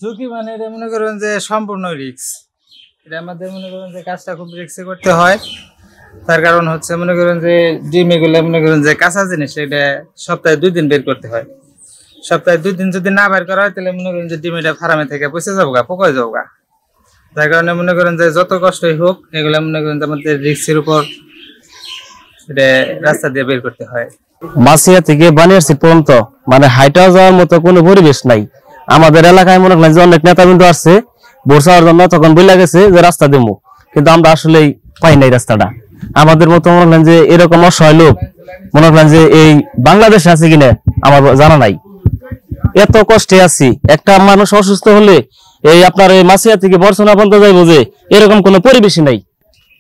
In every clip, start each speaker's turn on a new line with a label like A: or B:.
A: ঝুঁকি মানে এটা মনে করেন যে সম্পূর্ণ রিস্ক। এটা আমাদের মনে করেন যে কাজটা খুব রিস্কে করতে হয়। তার কারণ হচ্ছে মনে করেন যে ডিম এগুলো মনে করেন যে কাঁচা জিনিস, এটা সপ্তাহে 2 দিন বের করতে হয়। সপ্তাহে 2 দিন যদি না বের করা হয় তাহলে মনে করেন যে ডিম এটা ফার্মে থেকে পচে যাবো গা, পোকা যাবো গা। তার কারণে মনে করেন যে যত কষ্টই হোক এগুলো মনে করেন যে আমাদের রিস্কের উপর এটা রাস্তা দিয়ে বের করতে হয়।
B: মাছিয়া থেকে বানিয়ারসি পর্যন্ত মানে হাইটা যাওয়ার মতো কোনো পরিবেশ নাই। আমাদের এলাকায় মনে করেন যে অনেক নেতা বিন্দু আসছে ভোট চাওয়ার জন্য, তখন বলে গেছে যে রাস্তা দেবো, কিন্তু আমরা আসলেই পাই নাই রাস্তাটা। আমাদের মতো মনে করেন যে এরকম অসহায় লোক মনে করেন যে এই বাংলাদেশে আছে কিনা আমার জানা নাই। এত কষ্টে আছি, একটা মানুষ অসুস্থ হলে এই আপনার এই মাছিয়া থেকে বর্ষনা পর্যন্ত যাইবো, যে এরকম কোনো পরিবেশই নাই।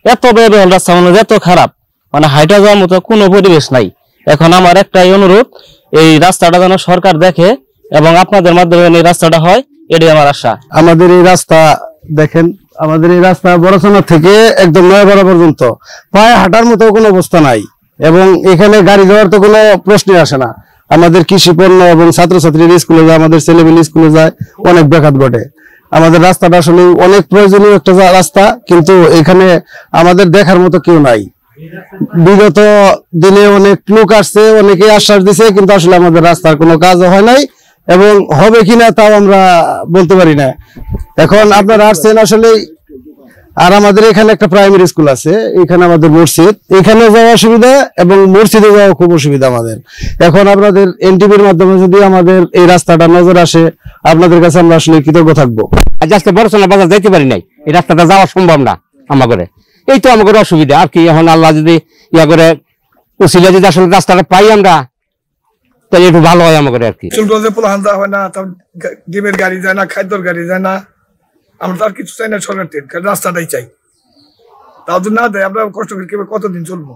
B: এত ব্যয়বহুল রাস্তা, মানে এত খারাপ, মানে হাইটা যাওয়ার মতো কোনো পরিবেশ নাই। এখন আমার একটাই অনুরোধ, এই রাস্তাটা যেন সরকার দেখে এবং আপনাদের মাধ্যমে এই রাস্তাটা হয়, এটাই আমার আশা।
C: আমাদের এই রাস্তা দেখেন, আমাদের এই রাস্তা বড়ছনা থেকে একদম নয়াপাড়া পর্যন্ত পায়ে হাঁটার মতো কোনো অবস্থা নাই, এবং এখানে গাড়ি যাওয়ার তো কোনো প্রশ্নই আসে না। আমাদের কৃষি পণ্য এবং ছাত্রছাত্রীর স্কুলে যায়, আমাদের ছেলেমেয়ে স্কুলে যায়, অনেক ব্যাঘাত ঘটে। আমাদের রাস্তাটা আসলে অনেক প্রয়োজনীয় একটা রাস্তা, কিন্তু এখানে আমাদের দেখার মতো কেউ নাই। বিগত দিনে অনেক লোক আসছে, অনেকে আশ্বাস দিছে, কিন্তু আসলে আমাদের রাস্তার কোনো কাজও হয় নাই, এবং হবে কিনা তাও আমরা বলতে পারি না। এখন আপনারা আসছেন আসলে, আর আমাদের এখানে একটা প্রাইমারি স্কুল আছে, এখানে আমাদের মসজিদ, এখানে যাওয়া অসুবিধা এবং মসজিদে যাওয়া খুব অসুবিধা আমাদের। এখন আপনাদের এনটিভির মাধ্যমে যদি আমাদের এই রাস্তাটা নজর আসে, আপনাদের কাছে আমরা আসলে কৃতজ্ঞ থাকবো।
B: আজকে বড়ছনা বাজার যাইতে পারি নাই, এই রাস্তাটা যাওয়া সম্ভব না আমাদের, এই তো আমাদের অসুবিধা আর কি। এখন আল্লাহ যদি ইয়া করে উসিলা যদি আসলে রাস্তাটা পাই আমরা, তাহলে একটু ভালো হয় আমাদের আর কি।
D: পোলাহান যাওয়া হয় না, ডিমের গাড়ি যায় না, খাদ্যর গাড়ি যায় না। আমরা তো আর কিছু চাই না সরকার থেকে, রাস্তাটাই চাই। তাও যদি না দেয় আমরা কষ্ট করে কতদিন চলবো।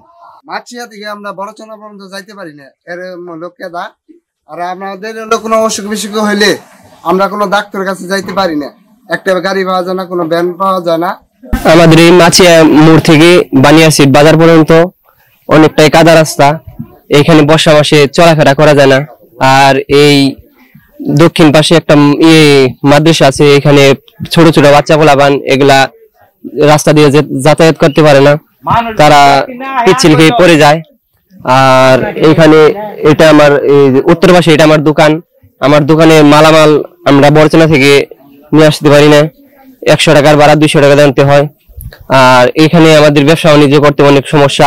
E: মাছিয়া থেকে আমরা বড়ছনা পর্যন্ত যাইতে পারি না, এর লোককে দা। আর আমাদের কোনো অসুখ বিসুখ হইলে আমরা কোনো ডাক্তারের কাছে যাইতে পারি না, একটা গাড়ি পাওয়া যায় না, কোনো ভ্যান পাওয়া যায় না।
B: আমাদের এই মাছিয়া মোড় থেকে বানিয়ারসি বাজার পর্যন্ত অনেকটাই কাদা রাস্তা, এইখানে বর্ষা মাসে চলাফেরা করা যায় না। আর এই দক্ষিণ পাশে একটা মাদ্রাসা আছে, এখানে ছোট ছোট বাচ্চা পোলাপান এগুলা রাস্তা দিয়ে যাতায়াত করতে পারে না, তারা পিচ্ছিল খেয়ে পড়ে যায়। আর এইখানে এটা আমার উত্তর পাশে এটা আমার দোকান, আমার দোকানে মালামাল আমরা বড়ছনা থেকে নিয়ে আসতে পারি না, 100 টাকার ভাড়া 200 টাকা দিতে হয়। আর এখানে আমাদের ব্যবসা বাণিজ্য করতে অনেক সমস্যা।